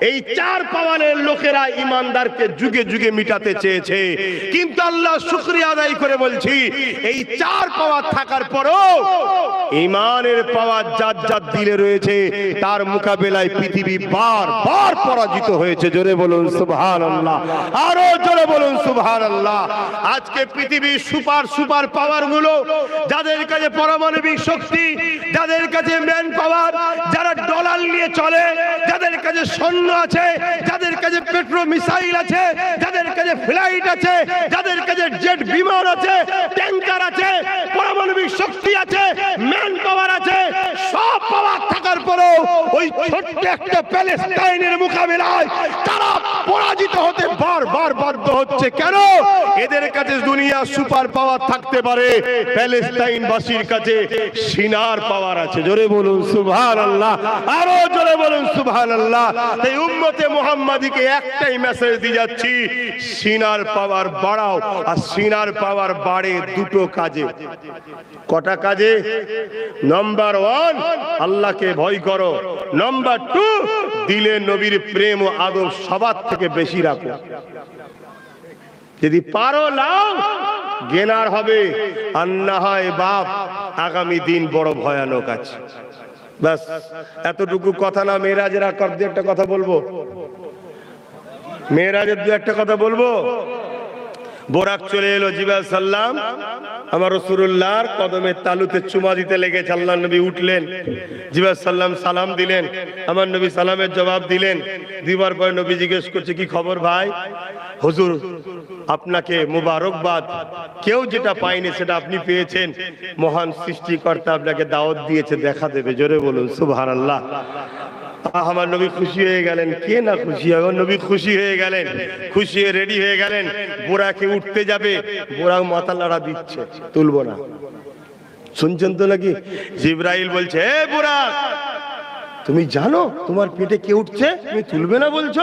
এই চার পাওয়ারের লোকেরা ইমানদারকে যুগে যুগে মিটাতে চেয়েছে, কিন্তু আল্লাহ শুকরিয়া আদায় করে বলছি এই চার পাওয়ার থাকার পরও ইমানের পাওয়ার যার যার দিলে রয়েছে তার মোকাবেলায় পৃথিবী বারবার পরাজিত হয়েছে। জোরে বলুন সুবহানাল্লাহ, আরো জোরে বলুন সুবহানাল্লাহ। আজকে পৃথিবীর সুপার পাওয়ার গুলো, যাদের কাছে পারমাণবিক শক্তি, যাদের কাছে ম্যান পাওয়ার, যারা ডলার নিয়ে চলে, যাদের কাছে সৈন্য আছে, যাদের কাছে পেট্রো মিসাইল আছে, যাদের কাছে ফ্লাইট আছে, যাদের কাছে জেট বিমান আছে, ট্যাঙ্কার আছে, পারমাণবিক শক্তি আছে, ম্যান পাওয়ার আছে, সব পাওয়ার থাকার পরেও ওই ছোট্ট একটা প্যালেস্টাইনের মোকাবিলায় তারা পরাজিত হতে বারবার বাধ্য হচ্ছে। কেন? এদের কাছে দুনিয়া সুপার পাওয়ার থাকতে পারে, প্যালেস্টাইনবাসীর কাছে সিনার পাওয়ার আছে। জোরে বলুন সুবহানাল্লাহ, আরো জোরে বলুন সুবহানাল্লাহ। এই উম্মতে মুহাম্মাদিকে একটাই মেসেজ দিয়ে যাচ্ছি, সিনার পাওয়ার বাড়াও। আর সিনার পাওয়ার বাড়ে দুটো কাজে। কটা কাজে? নাম্বার 1, আল্লাহকে ভয় করো। নাম্বার 2, দিলে নবীর প্রেম ও আদব সবার থেকে বেশি রাখো। যদি পারো লাও, গেনার হবে। আর না হয় বাপ, আগামী দিন বড় ভয়ানক আছে। বাস এতটুকু কথা না। মেরাজের আকর্দে একটা কথা বলবো, মেরাজের দু একটা কথা বলবো। বোরাক চলে এলো, জিব্রাইল সাল্লাম আমার রাসূলুল্লাহর কদমের তালুতে চুমা দিতে লেগেছে। আল্লাহ নবী উঠলেন, জিব্রাইল সাল্লাম সালাম দিলেন, আমার নবী সালামের জবাব দিলেন। দিবার পরে নবী জিজ্ঞেস করছে, কি খবর ভাই? হুজুর আপনাকে মুবারকবাদ, কেউ যেটা পায়নি সেটা আপনি পেয়েছেন। মহান সৃষ্টিকর্তা আপনাকে দাওয়াত দিয়েছে, দেখা দেবে। জোরে বলুন সুবহানাল্লাহ। আমার নবী খুশি হয়ে গেলেন। কে না খুশি হবে? নবী খুশি হয়ে গেলেন, খুশি হয়ে রেডি হয়ে গেলেন। বোরাকে উঠতে যাবে, বোরাক মাথা নাড়া দিচ্ছে, তুলবো না। শুনছেন তো নাকি? জিবরাইল বলছে, এ বোরাক, তুমি জানো তোমার পেটে কে উঠছে, তুমি তুলবে না বলছো?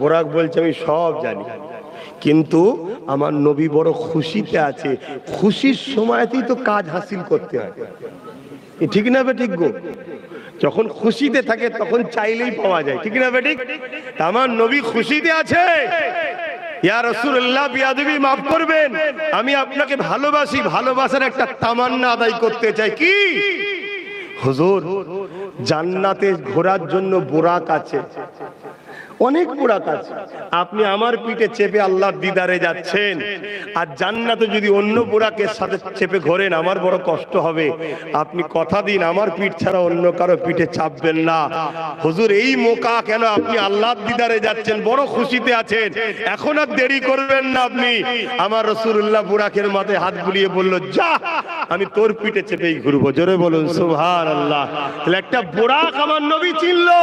বোরাক বলছে, আমি সব জানি, কিন্তু আমার নবী বড় খুশিতে আছে। খুশির সময়তেই তো কাজ হাসিল করতে হয়, ঠিক না বেঠিক গো? যখন খুশিতে থাকে তখন চাইলেই পাওয়া যায়, ঠিক না বেঠিক? আমার নবী খুশিতে আছে। ইয়া রাসূলুল্লাহ, বিয়াদবি মাফ করবেন, আমি আপনাকে ভালোবাসি, ভালোবাসার একটা তামান্না আদায় করতে চাই। কি? হুজুর, জান্নাতে ঘোরার জন্য বোরাক আছে, অনেক বোরাক আছে। আপনি আমার পিঠে চেপে আল্লাহর দিদারে যাচ্ছেন, আর জান্নাতে যদি অন্য বোরাকের সাথে চেপে ঘোরেন আমার বড় কষ্ট হবে। আপনি কথা দিন আমার পিঠ ছাড়া অন্য কারো পিঠে চাপবেন না। হুজুর, এই মোকা কেন? আপনি আল্লাহর দিদারে যাচ্ছেন, বড় খুশিতে আছেন, এখন আর দেরি করবেন না আপনি। আমার রাসূলুল্লাহ বোরাকের মাথায় হাত বুলিয়ে বলল, যা, আমি তোর পিঠে চেপেই ঘুরবো। জোরে বলুন সুবহানাল্লাহ। তাহলে একটা বোরাক আমার নবী চিনলো।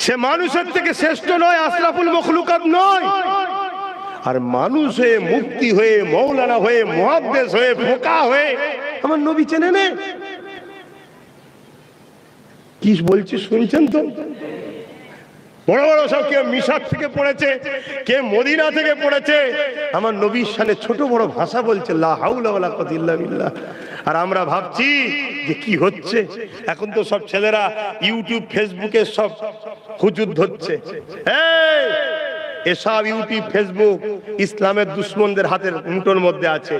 সে মানুষের থেকে শ্রেষ্ঠ নয়, আশরাফুল মখলুকাত নয়। আর মানুষ হয়ে, মুফতি হয়ে, মৌলানা হয়ে, মুহাদ্দিস হয়ে, ফোকা হয়ে আমার নবী চেনে নে। কি বলছি শুনছেন তো? বড় বড় সব, কে মিশর থেকে পড়েছে, কে মদিনা থেকে পড়েছে, আমার নবীর শানে ছোট বড় ভাষা বলছে, লা হাওলা ওয়ালা কুওয়াতা ইল্লা বিল্লাহ। আর আমরা ভাবছি যে কি হচ্ছে। এখন তো সব ছেলেরা ইউটিউব ফেসবুকে সব হুজুর ধরছে। এসব ইউটিউব ফেসবুক ইসলামের দুশ্মনদের হাতের মুঠোর মধ্যে আছে।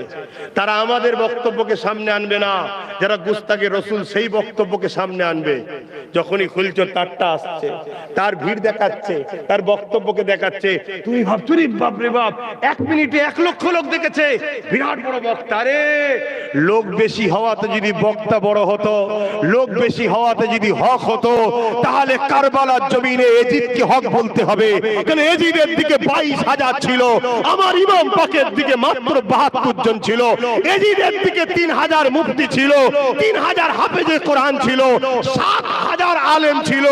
তারা আমাদের বক্তব্যকে সামনে আনবে না, যারা গুস্তাখে রসুল সেই বক্তব্যকে সামনে আনবে। যখনই খুলছো তারটা আসছে, তার ভিড় দেখাচ্ছে, তার বক্তব্যকে দেখাচ্ছে। তুমি ভাবছো রে বাপ রে বাপ, 1 মিনিটে 1 লক্ষ লোক দেখেছে, বিরাট বড় বক্তা। রে লোক বেশি হওয়াতে যদি বক্তা বড় হতো, লোক বেশি হওয়াতে যদি হক হতো, তাহলে কারবালার জমিনে এজিদকে হক বলতে হবে। কারণ এজিদের দিকে 22,000 ছিল, আমার ইমাম পাকের দিকে মাত্র 72 জন ছিল। এজিদের দিকে 3,000 মুফতি ছিল, 3,000 হাফেজে কোরআন ছিল, 7,000 আলেম ছিল।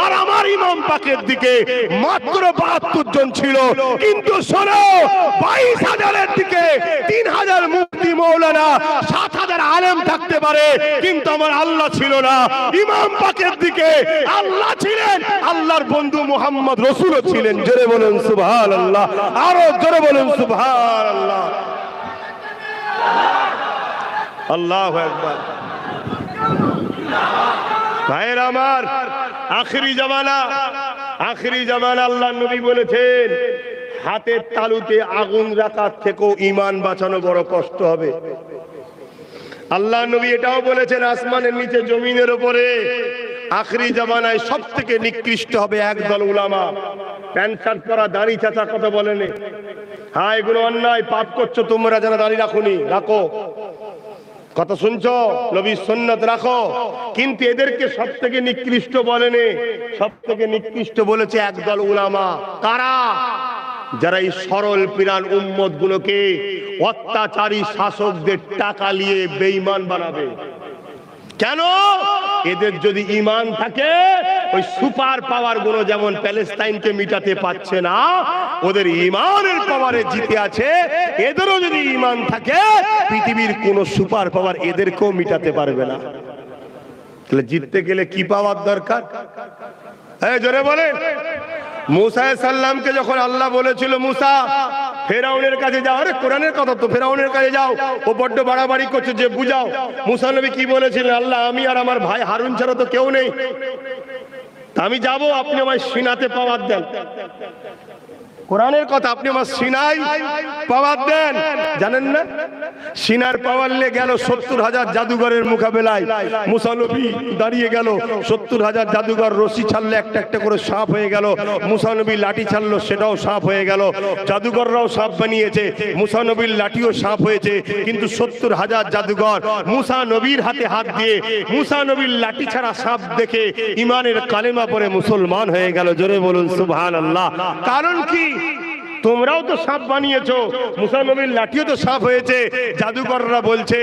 আর আমার ইমাম পাকের দিকে মাত্র 72 জন ছিল। কিন্তু শোনো, 22,000-এর দিকে 3,000 মুফতি মৌলানা, 7,000 আলেম থাকতে পারে, কিন্তু আমার আল্লাহ ছিল না। ইমাম পাকের দিকে আল্লাহ ছিলেন, আল্লাহর বন্ধু মুহাম্মদ রাসূলও ছিলেন। জোরে বলুন সুবহানাল্লাহ, আরো জোরে বলুন সুবহানাল্লাহ। আল্লাহু আকবার। ভাইয়ের আমার, আখেরি জামানা আল্লাহ নবী বলেছেন হাতের তালুতে আগুন রাখার থেকেও ঈমান বাঁচানো বড় কষ্ট হবে। আল্লাহ নবী এটাও বলেছেন আসমানের নিচে জমিনের উপরে আখেরি জামানায় সব থেকে নিকৃষ্ট হবে একদল উলামা। প্যান্ট শার্ট পরা দাড়ি চাচা কথা বলেন, হ্যাঁ এগুলো অন্যায়, পাপ করছো তোমরা যারা দাড়ি রাখুনি, রাখো, কথা শুনছো, নবীর সুন্নাত রাখো, কিন্তু এদেরকে সব থেকে নিকৃষ্ট বলেনি, সব থেকে নিকৃষ্ট বলেছে একদল উলামা। কারা? যারা এই সরল পিরান উম্মত গুলোকে অত্যাচারী শাসকদের টাকা নিয়ে বেঈমান বানাবে। কেন? এদের যদি ঈমান থাকে, ওই সুপার পাওয়ার গুলো যেমন প্যালেস্টাইনকে মিটাতে পারছে না, ওদের ঈমানের পাওয়ারে জিতে আছে, এদেরও যদি ঈমান থাকে পৃথিবীর কোন সুপার পাওয়ার এদেরকেও মিটাতে পারবে না। তাহলে জিততে গেলে কি পাওয়ার দরকার? জোরে বলেন। মুসা আলাইহিস সালামকে যখন আল্লাহ বলেছিল মুসা ফেরাউনের কাছে যাও, আরে কোরআনের কথা তো, ফেরাউনের কাছে যাও, ও বড্ড বাড়াবাড়ি করছে, যে বুঝাও। মুসা নবী কি বলেছিলেন? আল্লাহ আমি আর আমার ভাই হারুন ছাড়া তো কেউ নেই, আমি যাব, আপনি আমায় সিনাতে পাওয়ার দেন। কোরআনের কথা, আপনি আমার সিনাই পাওয়ার দেন। জানেন না সিনার পাওয়ার লে গেল 70,000 জাদুঘরের মোকাবেলায়। মুসা নবী দাঁড়িয়ে গেল, 70,000 জাদুঘর রশি ছাড়লে একটা একটা করে সাপ হয়ে গেল। মুসা নবী লাঠি ছাড়লো, সেটাও সাপ হয়ে গেল। জাদুঘররাও সাপ বানিয়েছে, মুসা নবীর লাঠিও সাপ হয়েছে। কিন্তু 70,000 জাদুঘর মুসা নবীর হাতে হাত দিয়ে মুসা নবীর লাঠি ছাড়া সাপ দেখে ইমানের কালেমা পড়ে মুসলমান হয়ে গেল। জোরে বলুন সুবহানাল্লাহ। কারণ কি? তোমরাও তো সাপ বানিয়েছো, মুসা নবীর লাঠিও তো সাপ হয়েছে। জাদুকররা বলছে,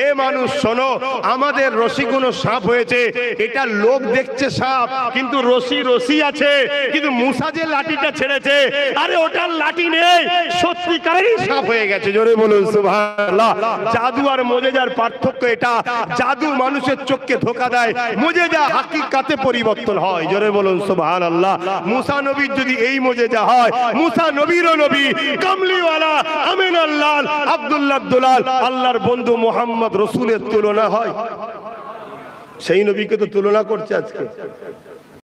এ মানুষ শোনো, আমাদের রশিগুলো সাপ হয়েছে, এটা লোক দেখছে সাপ, কিন্তু রশি আছে, কিন্তু মুসা যে লাঠিটা ছেড়েছে, আরে ওটার লাঠি নেই, সত্যিকারেরই সাপ হয়ে গেছে। জোরে বলুন সুবহানাল্লাহ। জাদু আর মুজিজার পার্থক্য এটা, জাদু মানুষের চোখকে ধোঁকা দেয়, মুজিজা হাকিকাতে পরিবর্তন হয়। জোরে বলুন সুবহানাল্লাহ। মুসা নবীর যদি এই মুজিজা হয়, মুসা নবীর নবী কামলিওয়ালা আমিনাল্লাহ আব্দুল্লাহ আল্লাহর বন্ধু মুহাম্মদ রাসূলের তুলনা হয়? সেই নবীকে তো তুলনা করছে আজকে।